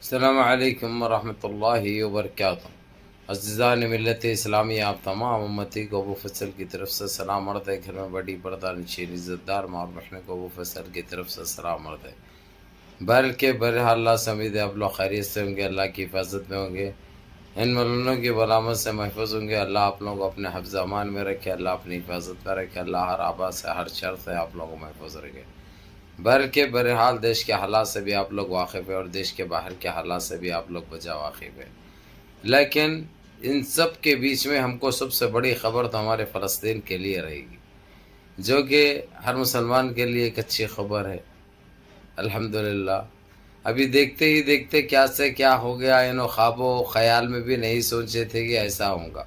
السلام علیکم ورحمۃ اللہ وبرکاتہ۔ عزیزان ملت اسلامی، آپ تمام امتی کو ابو فصل کی طرف سے سلام عرض ہے۔ گھر میں بڑی پردہ نشین عزت دار ماں اور بہنوں کو ابو فصل کی طرف سے سلام عرض ہے۔ بلکہ بہرحال اللہ سے امید ہے آپ لوگ خیریت سے ہوں گے، اللہ کی حفاظت میں ہوں گے، ان ملنوں کی غلامت سے محفوظ ہوں گے۔ اللہ آپ لوگوں کو اپنے حفظ امان میں رکھے، اللہ اپنی حفاظت میں رکھے، اللہ ہر آباد سے ہر شر سے آپ لوگوں کو محفوظ رکھے۔ بلکہ بہرحال دیش کے حالات سے بھی آپ لوگ واقف ہیں اور دیش کے باہر کے حالات سے بھی آپ لوگ بجا واقف ہیں، لیکن ان سب کے بیچ میں ہم کو سب سے بڑی خبر تو ہمارے فلسطین کے لیے رہے گی، جو کہ ہر مسلمان کے لیے ایک اچھی خبر ہے۔ الحمدللہ ابھی دیکھتے ہی دیکھتے کیا سے کیا ہو گیا، انہوں خواب و خیال میں بھی نہیں سوچے تھے کہ ایسا ہوگا۔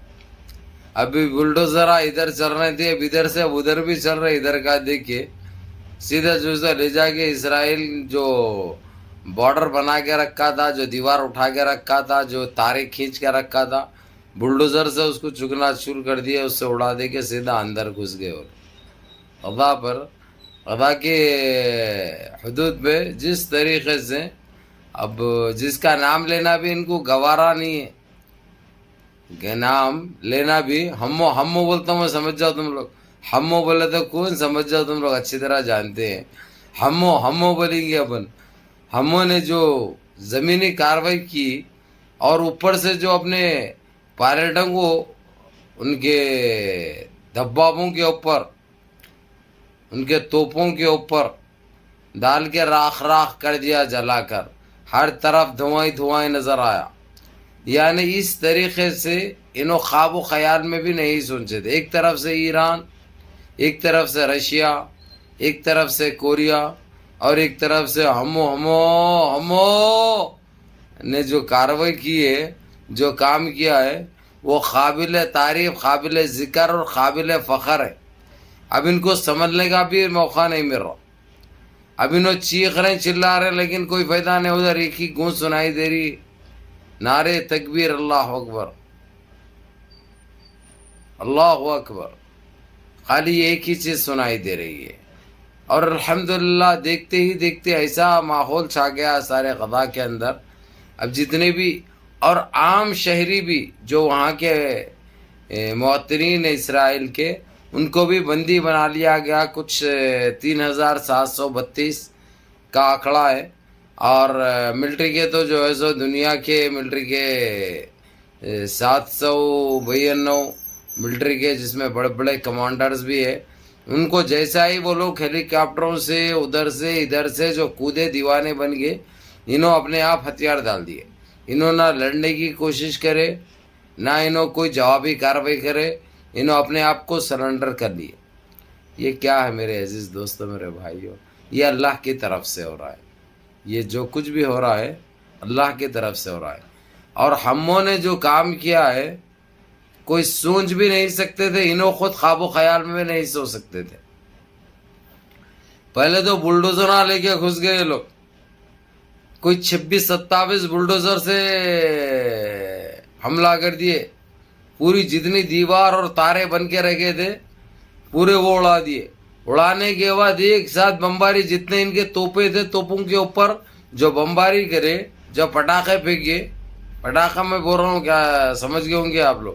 ابھی بلڈوزر ادھر چل رہے تھے، اب ادھر سے اب ادھر بھی چل رہے، ادھر کا دیکھیے سیدھا جو لے جا کے اسرائیل جو بارڈر بنا کے رکھا تھا، جو دیوار اٹھا کے رکھا تھا، جو تارے کھینچ کے رکھا تھا، بلڈوزر سے اس کو چکنا چور کر دیا، اس سے اڑا دے کے سیدھا اندر گھس گئے۔ اور خدا کے حدود میں جس طریقے سے اب جس کا نام لینا بھی ان کو گوارا نہیں ہے، کہ نام لینا بھی ہمو بولتا ہوں میں، سمجھ جاؤ تم لوگ، ہمو بولے تو کون سمجھ جاؤ تم لوگ اچھی طرح جانتے ہیں، ہمو بولیں گے اپن۔ ہموں نے جو زمینی کاروائی کی اور اوپر سے جو اپنے پائلٹوں کو ان کے دبابوں کے اوپر، ان کے توپوں کے اوپر ڈال کے راکھ راکھ کر دیا، جلا کر ہر طرف دھوائیں دھوائیں نظر آیا۔ یعنی اس طریقے سے انہوں خواب و خیال میں بھی نہیں سوچے تھے۔ ایک طرف سے ایران، ایک طرف سے رشیا، ایک طرف سے کوریا، اور ایک طرف سے ہمو نے جو کارروائی کی ہے، جو کام کیا ہے، وہ قابل تعریف، قابل ذکر اور قابل فخر ہے۔ اب ان کو سمجھنے کا بھی موقع نہیں مل رہا۔ اب انہوں چیخ رہے چلا رہے، لیکن کوئی فائدہ نہیں، ادھر ایک ہی گونج سنائی دے رہی، نعرے تکبیر، اللہ اکبر، اللہ اکبر، خالی ایک ہی چیز سنائی دے رہی ہے۔ اور الحمدللہ دیکھتے ہی دیکھتے ایسا ماحول چھا گیا سارے غزہ کے اندر۔ اب جتنے بھی اور عام شہری بھی جو وہاں کے مواطنین اسرائیل کے، ان کو بھی بندی بنا لیا گیا، کچھ 3732 کا آنکڑا ہے۔ اور ملٹری کے تو جو ہے سو دنیا کے ملٹری کے 792 ملٹری کے، جس میں بڑے بڑے کمانڈرز بھی ہیں، ان کو جیسا ہی وہ لوگ ہیلی کاپٹروں سے ادھر سے ادھر سے جو کودے دیوانے بن گئے، انہوں اپنے آپ ہتھیار ڈال دیے۔ انہوں نہ لڑنے کی کوشش کرے، نہ انہوں کوئی جوابی کارروائی کرے، انہوں اپنے آپ کو سرنڈر کر لیے۔ یہ کیا ہے میرے عزیز دوستوں، میرے بھائیوں؟ یہ اللہ کی طرف سے ہو رہا ہے۔ یہ جو کچھ بھی ہو رہا ہے اللہ کی طرف سے ہو رہا ہے۔ اور ہموں نے جو کام کیا ہے کوئی سوچ بھی نہیں سکتے تھے، انہوں خود خواب و خیال میں بھی نہیں سو سکتے تھے۔ پہلے تو بلڈوزر لے کے گھس گئے لوگ، کوئی 26-27 بلڈوزر سے حملہ کر دیے، پوری جتنی دیوار اور تارے بن کے رکھے تھے پورے وہ اڑا دیے۔ اڑانے کے بعد ایک ساتھ بمباری، جتنے ان کے توپے تھے توپوں کے اوپر جو بمباری کرے، جو پٹاخے پھینکے، پٹاخہ میں بول رہا ہوں، کیا سمجھ گئے ہوں گے آپ لوگ،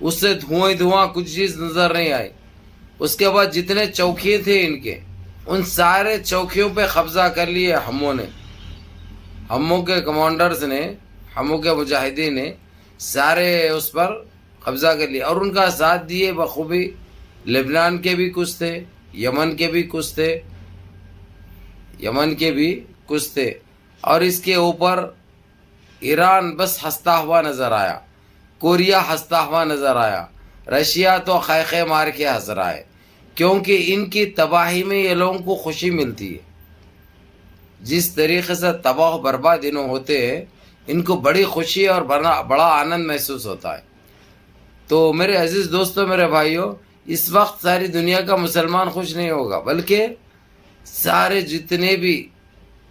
اس سے دھواں دھواں کچھ چیز نظر نہیں آئی۔ اس کے بعد جتنے چوکیے تھے ان کے، ان سارے چوکیوں پہ قبضہ کر لیے ہموں نے، ہموں کے کمانڈرز نے، ہموں کے مجاہدین نے سارے اس پر قبضہ کر لیا۔ اور ان کا ساتھ دیے بخوبی لبنان کے بھی کچھ تھے، یمن کے بھی کچھ تھے، یمن کے بھی کچھ تھے، اور اس کے اوپر ایران بس ہنستا ہوا نظر آیا، کوریا ہنستا ہوا نظر آیا، رشیا تو خیخے مار کے ہنس رہا ہے، کیونکہ ان کی تباہی میں یہ لوگوں کو خوشی ملتی ہے۔ جس طریقے سے تباہ و برباد انہوں ہوتے ہیں، ان کو بڑی خوشی اور بڑا آنند محسوس ہوتا ہے۔ تو میرے عزیز دوستو، میرے بھائیوں، اس وقت ساری دنیا کا مسلمان خوش نہیں ہوگا، بلکہ سارے جتنے بھی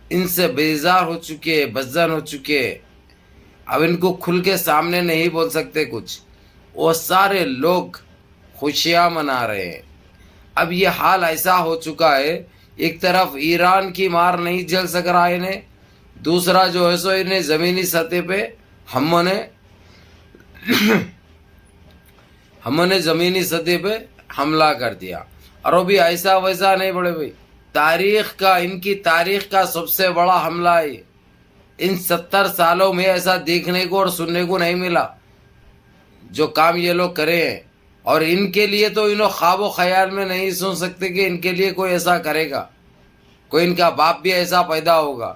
ان سے بیزار ہو چکے، بدزن ہو چکے، اب ان کو کھل کے سامنے نہیں بول سکتے کچھ، وہ سارے لوگ خوشیاں منا رہے ہیں۔ اب یہ حال ایسا ہو چکا ہے، ایک طرف ایران کی مار نہیں جھیل سک رہا انہیں، دوسرا جو ہے سو انہیں زمینی سطح پہ ہم نے زمینی سطح پہ حملہ کر دیا. اور وہ بھی ایسا ویسا نہیں بڑے بھائی، ان کی تاریخ کا سب سے بڑا حملہ ہے. ان 70 سالوں میں ایسا دیکھنے کو اور سننے کو نہیں ملا جو کام یہ لوگ کرے ہیں. اور ان کے لیے تو انہوں خواب و خیال میں نہیں سوچ سکتے کہ ان کے لیے کوئی ایسا کرے گا، کوئی ان کا باپ بھی ایسا پیدا ہوگا.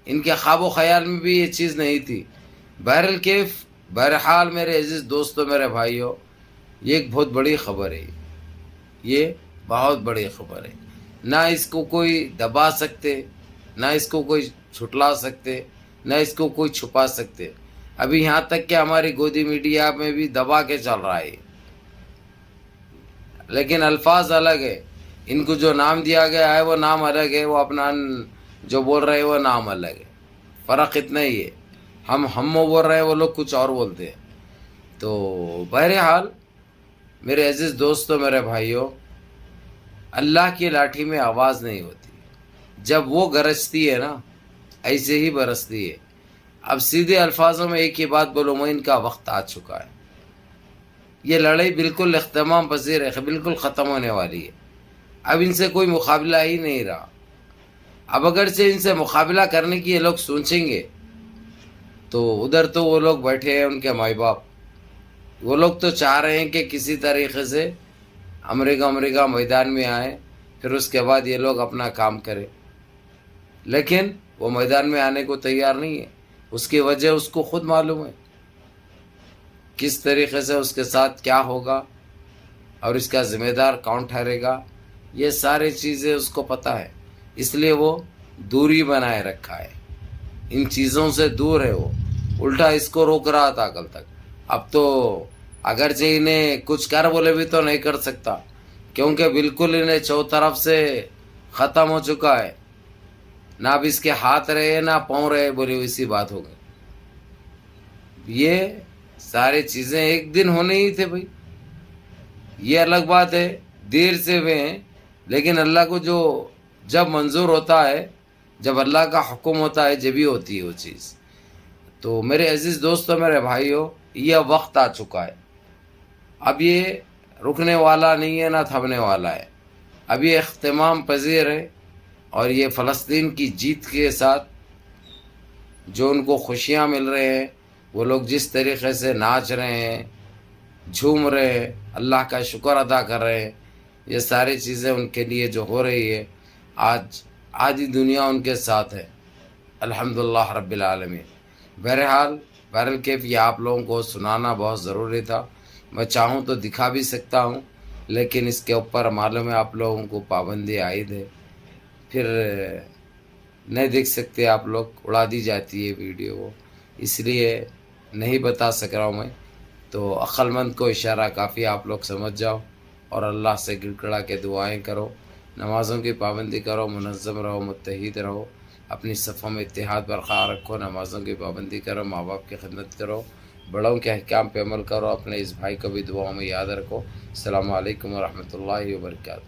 ان کے خواب و خیال میں بھی یہ چیز نہیں تھی. بہرحال میرے عزیز دوستوں، میرے بھائیوں، یہ ایک بہت بڑی خبر ہے. یہ بہت بڑی خبر ہے. نہ اس کو کوئی دبا سکتے، نہ اس کو کوئی چھٹلا سکتے، نہ اس کو کوئی چھپا سکتے. ابھی یہاں تک کہ ہماری گودی میڈیا میں بھی دبا کے چل رہا ہے، لیکن الفاظ الگ ہے. ان کو جو نام دیا گیا ہے وہ نام الگ ہے، وہ اپنا جو بول رہے ہیں وہ نام الگ ہے. فرق اتنا ہی ہے. ہم بول رہے ہیں، وہ لوگ کچھ اور بولتے ہیں. تو بہرحال میرے عزیز دوستوں، میرے بھائیوں، اللہ کی لاٹھی میں آواز نہیں ہوتی. جب وہ گرجتی ہے نا، ایسے ہی برستی ہے. اب سیدھے الفاظوں میں ایک ہی بات بولوں میں، ان کا وقت آ چکا ہے. یہ لڑائی بالکل اختتام پذیر ہے، بالکل ختم ہونے والی ہے. اب ان سے کوئی مقابلہ ہی نہیں رہا. اب اگر سے ان سے مقابلہ کرنے کی یہ لوگ سوچیں گے تو ادھر تو وہ لوگ بیٹھے ہیں، ان کے مائی باپ، وہ لوگ تو چاہ رہے ہیں کہ کسی طریقے سے امریکہ میدان میں آئے، پھر اس کے بعد یہ لوگ اپنا کام کرے. لیکن وہ میدان میں آنے کو تیار نہیں ہے. اس کی وجہ اس کو خود معلوم ہے، کس طریقے سے اس کے ساتھ کیا ہوگا اور اس کا ذمہ دار کون ٹھہرے گا. یہ ساری چیزیں اس کو پتہ ہے، اس لیے وہ دوری بنائے رکھا ہے. ان چیزوں سے دور ہے. وہ الٹا اس کو روک رہا تھا کل تک. اب تو اگرچہ انہیں کچھ کر بولے بھی تو نہیں کر سکتا، کیونکہ بالکل انہیں چوطرف سے ختم ہو چکا ہے. نہ اب اس کے ہاتھ رہے نہ پاؤں رہے، بولی ویسی بات ہو گئی. یہ سارے چیزیں ایک دن ہونے ہی تھے بھائی. یہ الگ بات ہے، دیر سے ہوئے ہیں، لیکن اللہ کو جو جب منظور ہوتا ہے، جب اللہ کا حکم ہوتا ہے، جب ہی ہوتی ہے وہ چیز. تو میرے عزیز دوستوں، میرے بھائیوں، یہ وقت آ چکا ہے. اب یہ رکنے والا نہیں ہے، نہ تھمنے والا ہے. اب یہ اختتام پذیر ہے. اور یہ فلسطین کی جیت کے ساتھ جو ان کو خوشیاں مل رہے ہیں، وہ لوگ جس طریقے سے ناچ رہے ہیں، جھوم رہے ہیں، اللہ کا شکر ادا کر رہے ہیں، یہ ساری چیزیں ان کے لیے جو ہو رہی ہے، آج آدھی دنیا ان کے ساتھ ہے. الحمدللہ رب العالمین. بہرحال کیف یہ آپ لوگوں کو سنانا بہت ضروری تھا. میں چاہوں تو دکھا بھی سکتا ہوں، لیکن اس کے اوپر معلوم ہے آپ لوگوں کو پابندی عائد ہے، پھر نہیں دیکھ سکتے آپ لوگ، اڑا دی جاتی ہے ویڈیو، اس لیے نہیں بتا سک رہا ہوں میں. تو عقل مند کو اشارہ کافی، آپ لوگ سمجھ جاؤ اور اللہ سے گڑ گڑا کے دعائیں کرو، نمازوں کی پابندی کرو، منظم رہو، متحد رہو، اپنی صفوں میں اتحاد برقرار رکھو، نمازوں کی پابندی کرو، ماں باپ کی خدمت کرو، بڑوں کے احکام پہ عمل کرو، اپنے اس بھائی کو بھی دعاؤں میں یاد رکھو. السلام علیکم ورحمۃ اللہ وبرکاتہ.